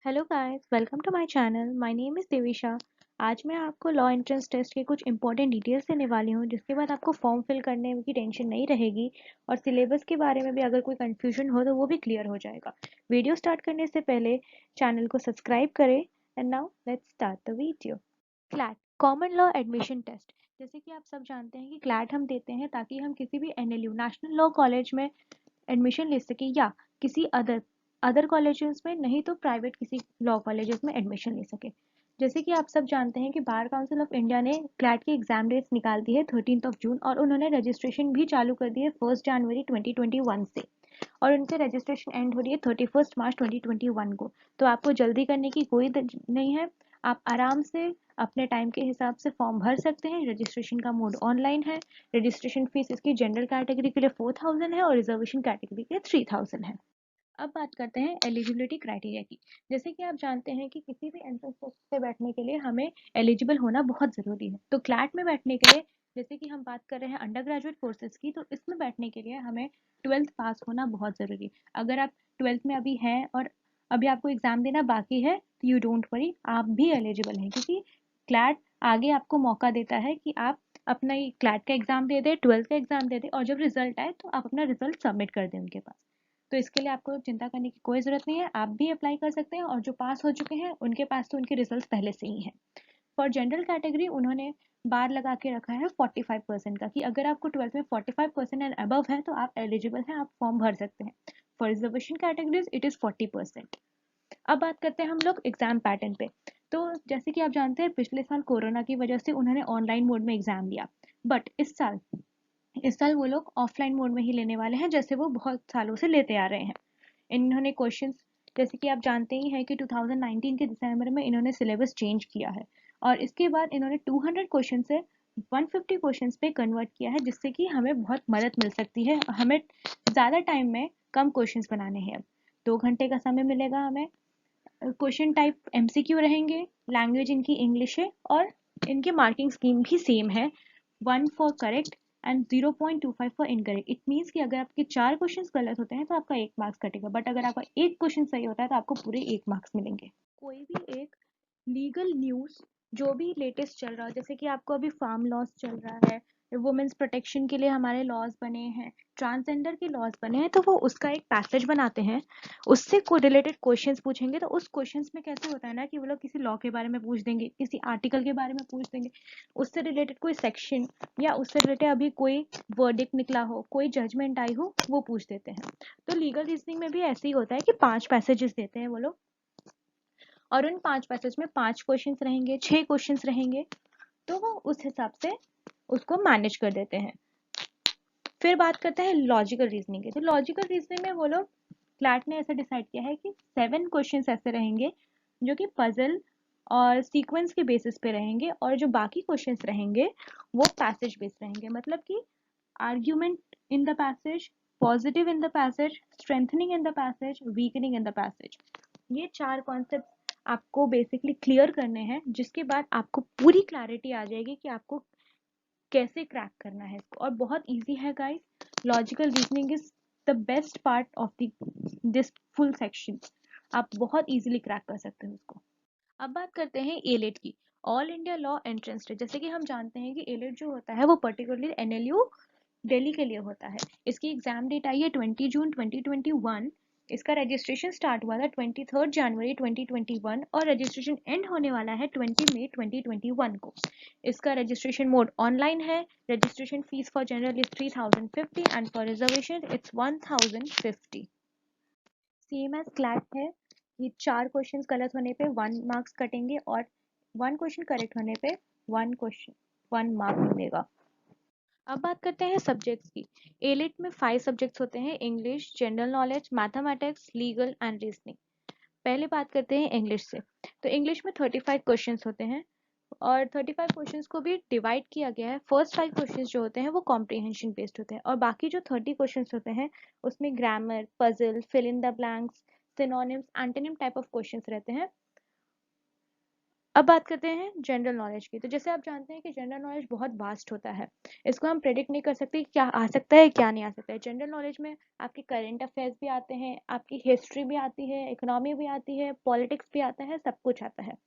Hello guys, welcome to my channel. My name is Devisha. आज मैं आपको लॉ एंट्रेंस टेस्ट के कुछ इंपॉर्टेंट डिटेल्स देने वाली हूँ, जिसके बाद आपको फॉर्म फिल करने की टेंशन नहीं रहेगी और सिलेबस के बारे में भी अगर कोई कंफ्यूजन हो तो वो भी क्लियर हो जाएगा। वीडियो स्टार्ट करने से पहले चैनल को सब्सक्राइब करें and now let's start the video. CLAT common law admission test. जैसे कि आप सब जानते हैं कि क्लैट हम देते हैं ताकि हम किसी भी एनएलयू नेशनल लॉ कॉलेज में एडमिशन ले सके या किसी अदर अदर कॉलेजेस में, नहीं तो प्राइवेट किसी लॉ कॉलेजेस में एडमिशन ले सके। जैसे कि आप सब जानते हैं कि बार काउंसिल ऑफ इंडिया ने क्लैट की एग्जाम डेट्स निकाल दी है 13 जून, और उन्होंने रजिस्ट्रेशन भी चालू कर दी है 1 जनवरी 2021 से, और उनके रजिस्ट्रेशन एंड हो रही है 31 मार्च 2021 को। तो आपको जल्दी करने की कोई नहीं है। आप आराम से अपने टाइम के हिसाब से फॉर्म भर सकते हैं। रजिस्ट्रेशन का मोड ऑनलाइन है। रजिस्ट्रेशन फीस इसकी जनरल कैटेगरी के लिए 4000 है और रिजर्वेशन कैटेगरी के लिए 3000 है। अब बात करते हैं एलिजिबिलिटी क्राइटेरिया की। जैसे कि आप जानते हैं कि किसी भी एंट्रेंस टेस्ट पे बैठने के लिए हमें एलिजिबल होना बहुत ज़रूरी है। तो क्लैट में बैठने के लिए, जैसे कि हम बात कर रहे हैं अंडर ग्रेजुएट कोर्सेज की, तो इसमें बैठने के लिए हमें 12th पास होना बहुत ज़रूरी है। अगर आप 12th में अभी हैं और अभी आपको एग्ज़ाम देना बाकी है तो यू डोंट वरी, आप भी एलिजिबल हैं, क्योंकि क्लैट आगे आपको मौका देता है कि आप अपना ये क्लैट का एग्ज़ाम दे दें, 12th का एग्ज़ाम दे दें, और जब रिजल्ट आए तो आप अपना रिजल्ट सबमिट कर दें उनके पास। तो इसके लिए आपको चिंता करने की कोई ज़रूरत नहीं है। आप भी अप्लाई कर सकते हैं, और जो पास हो चुके हैं उनके पास तो उनके रिजल्ट पहले से ही हैं। फॉर जनरल कैटेगरी उन्होंने बार लगा के रखा है 45% का, कि अगर आपको 12th में 45% एंड अबव है तो आप एलिजिबल हैं, आप फॉर्म भर सकते हैं। For reservation categories it is 40%। अब बात करते हैं हम लोग एग्जाम पैटर्न पे। तो जैसे कि आप जानते हैं पिछले साल कोरोना की वजह से उन्होंने ऑनलाइन मोड में एग्जाम लिया, बट इस साल वो लोग ऑफलाइन मोड में ही लेने वाले हैं, जैसे वो बहुत सालों से लेते आ रहे हैं। इन्होंने क्वेश्चंस, जैसे कि आप जानते ही हैं कि 2019 के दिसंबर में इन्होंने सिलेबस चेंज किया है, और इसके बाद इन्होंने 200 क्वेश्चन से 150 क्वेश्चंस पे कन्वर्ट किया है, जिससे कि हमें बहुत मदद मिल सकती है। हमें ज़्यादा टाइम में कम क्वेश्चंस बनाने हैं। अब 2 घंटे का समय मिलेगा हमें। क्वेश्चन टाइप एमसीक्यू रहेंगे, लैंग्वेज इनकी इंग्लिश है, और इनके मार्किंग स्कीम भी सेम है, 1 for correct and 0.25 for incorrect. It means कि अगर आपके 4 क्वेश्चन गलत होते हैं तो आपका 1 मार्क्स कटेगा, बट अगर आपका एक क्वेश्चन सही होता है तो आपको पूरे 1 मार्क्स मिलेंगे। कोई भी एक लीगल न्यूज़ जो भी लेटेस्ट चल रहा है, जैसे कि आपको अभी फार्म लॉज चल रहा है, वुमेन्स प्रोटेक्शन के लिए हमारे लॉज बने हैं, ट्रांसजेंडर के लॉज बने हैं, तो वो उसका एक पैसेज बनाते हैं, उससे को रिलेटेड क्वेश्चंस पूछेंगे। तो उस क्वेश्चंस में कैसे होता है ना कि वो लोग किसी लॉ के बारे में पूछ देंगे, किसी आर्टिकल के बारे में पूछ देंगे, उससे रिलेटेड कोई सेक्शन, या उससे रिलेटेड अभी कोई वर्डिक्ट निकला हो, कोई जजमेंट आई हो, वो पूछ देते हैं। तो लीगल रीजनिंग में भी ऐसे ही होता है कि 5 पैसेजेस देते हैं वो लोग, और उन 5 पैसेज में 5 क्वेश्चंस रहेंगे, 6 क्वेश्चंस रहेंगे, तो वो उस हिसाब से उसको मैनेज कर देते हैं। फिर बात करते हैं लॉजिकल रीजनिंग की। तो लॉजिकल रीजनिंग में वो लोग, क्लैट ने ऐसा डिसाइड किया है कि 7 क्वेश्चंस ऐसे रहेंगे जो कि पजल और सीक्वेंस के बेसिस पे रहेंगे, और जो बाकी क्वेश्चंस रहेंगे वो पैसेज बेस्ड रहेंगे। मतलब कि argument in the passage, positive in the passage, strengthening in the passage, weakening in the passage. ये 4 कॉन्सेप्ट आपको बेसिकली क्लियर करने हैं, जिसके बाद आपको पूरी क्लैरिटी आ जाएगी कि आपको कैसे क्रैक करना है इसको। और बहुत इजी है guys. Logical reasoning is the best part of this full section. आप बहुत इजीली क्रैक कर सकते हैं उसको। अब बात करते हैं एलेट की, all India law entrance test. जैसे कि हम जानते हैं कि एलेट जो होता है वो पर्टिकुलरली एनएलयू दिल्ली के लिए होता है। इसकी एग्जाम डेट आई है 20 जून 2021। इसका रजिस्ट्रेशन स्टार्ट हुआ था 23 जनवरी 2021, और रजिस्ट्रेशन एंड होने वाला है 20 मई 2021 को। इसका रजिस्ट्रेशन मोड ऑनलाइन है। Registration fees for general is 3050 and for reservation it's 1050। Same as CLAT है। ये 4 क्वेश्चन गलत होने पे 1 मार्क्स कटेंगे, और 1 क्वेश्चन करेक्ट होने पे 1 मार्क मिलेगा। अब बात करते हैं सब्जेक्ट्स की। एलिट में 5 सब्जेक्ट्स होते हैं, English, general knowledge, mathematics, legal and reasoning. पहले बात करते हैं इंग्लिश से। तो इंग्लिश में 35 क्वेश्चंस होते हैं, और 35 क्वेश्चंस को भी डिवाइड किया गया है। फर्स्ट 5 क्वेश्चंस जो होते हैं वो कॉम्प्रिहेंशन बेस्ड होते हैं, और बाकी जो 30 क्वेश्चंस होते हैं उसमें grammar, puzzle, fill in the blanks, synonyms, antonym type of questions रहते हैं। अब बात करते हैं जनरल नॉलेज की। तो जैसे आप जानते हैं कि जनरल नॉलेज बहुत वास्ट होता है, इसको हम प्रेडिक्ट नहीं कर सकते कि क्या आ सकता है क्या नहीं आ सकता है। जनरल नॉलेज में आपके करंट अफेयर्स भी आते हैं, आपकी हिस्ट्री भी आती है, इकोनॉमी भी आती है, पॉलिटिक्स भी आता है, सब कुछ आता है।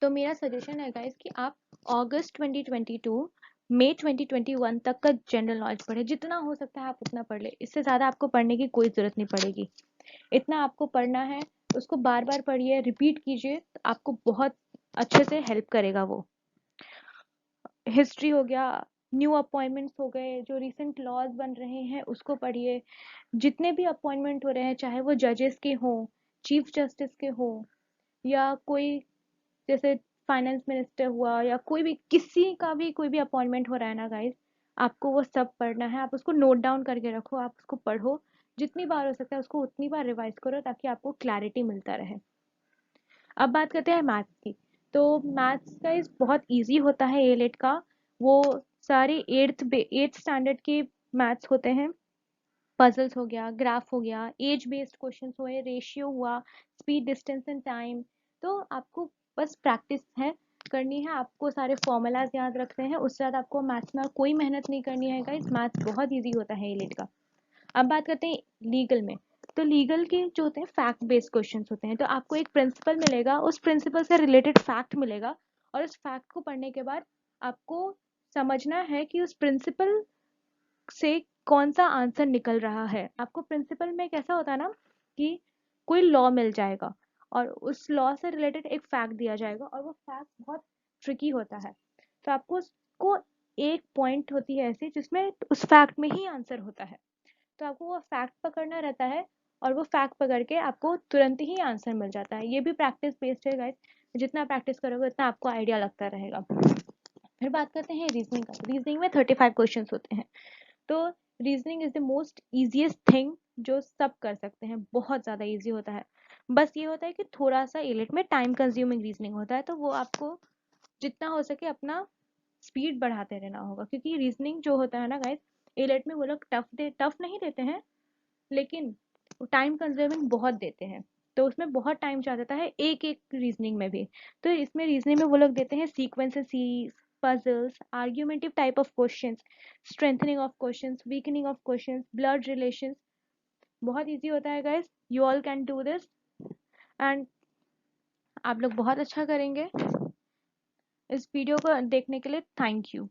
तो मेरा सजेशन है गाइस कि आप अगस्त 2022 मई 2021 तक का जनरल नॉलेज पढ़े, जितना हो सकता है आप उतना पढ़ ले, इससे ज़्यादा आपको पढ़ने की कोई ज़रूरत नहीं पड़ेगी। इतना आपको पढ़ना है, उसको बार बार पढ़िए, रिपीट कीजिए, तो आपको बहुत अच्छे से हेल्प करेगा वो। हिस्ट्री हो गया, न्यू अपॉइंटमेंट्स हो गए, जो रिसेंट लॉज बन रहे हैं उसको पढ़िए। जितने भी अपॉइंटमेंट हो रहे हैं, चाहे वो जजेस के हों, चीफ जस्टिस के हों, या कोई जैसे फाइनेंस मिनिस्टर हुआ, या कोई भी किसी का भी कोई भी अपॉइंटमेंट हो रहा है ना गाइस, आपको वो सब पढ़ना है। आप उसको नोट डाउन करके रखो, आप उसको पढ़ो, जितनी बार हो सकता है उसको उतनी बार रिवाइज करो, ताकि आपको क्लैरिटी मिलता रहे। अब बात करते हैं मैथ्स की। तो मैथ्स का इस बहुत इजी होता है ए लेट का। वो सारे एट्थ स्टैंडर्ड के मैथ्स होते हैं। पजल्स हो गया, ग्राफ हो गया, एज बेस्ड क्वेश्चंस हुए, रेशियो हुआ, स्पीड, डिस्टेंस एंड टाइम। तो आपको बस प्रैक्टिस है करनी है, आपको सारे फॉर्मूलाज याद रखते हैं, उससे ज़्यादा आपको मैथ्स में कोई मेहनत नहीं करनी है गाइस। मैथ्स बहुत ईजी होता है ए लेट का। अब बात करते हैं लीगल में। तो लीगल के जो होते हैं फैक्ट बेस्ड क्वेश्चंस होते हैं। तो आपको एक प्रिंसिपल मिलेगा, उस प्रिंसिपल से रिलेटेड फैक्ट मिलेगा, और उस फैक्ट को पढ़ने के बाद आपको समझना है कि उस प्रिंसिपल से कौन सा आंसर निकल रहा है। आपको प्रिंसिपल में कैसा होता है ना, कि कोई लॉ मिल जाएगा और उस लॉ से रिलेटेड एक फैक्ट दिया जाएगा, और वो फैक्ट बहुत ट्रिकी होता है। तो आपको उसको, एक पॉइंट होती है ऐसी जिसमें उस फैक्ट में ही आंसर होता है, तो आपको वो फैक्ट पकड़ना रहता है, और वो फैक्ट पकड़ के आपको तुरंत ही आंसर मिल जाता है। ये भी प्रैक्टिस बेस्ड है गाइस, जितना प्रैक्टिस करोगे उतना आपको आइडिया लगता रहेगा। फिर बात करते हैं रीजनिंग का। रीजनिंग में 35 क्वेश्चन होते हैं। तो reasoning is the most easiest thing जो सब कर सकते हैं, बहुत ज़्यादा इजी होता है। बस ये होता है कि थोड़ा सा एलिट में टाइम कंज्यूमिंग रीजनिंग होता है, तो वो आपको जितना हो सके अपना स्पीड बढ़ाते रहना होगा, क्योंकि रीजनिंग जो होता है ना गाइस, एलिट में वो लोग टफ नहीं देते हैं, लेकिन टाइम कंज्यूमिंग बहुत देते हैं। तो उसमें बहुत टाइम जा जाता है एक एक रीजनिंग में भी। तो इसमें रीजनिंग में वो लोग देते हैं sequence and series, puzzles, argumentative type of questions, strengthening of questions, weakening of questions, blood relations. बहुत इजी होता है guys, you all can do this, and आप लोग बहुत अच्छा करेंगे। इस वीडियो को देखने के लिए थैंक यू।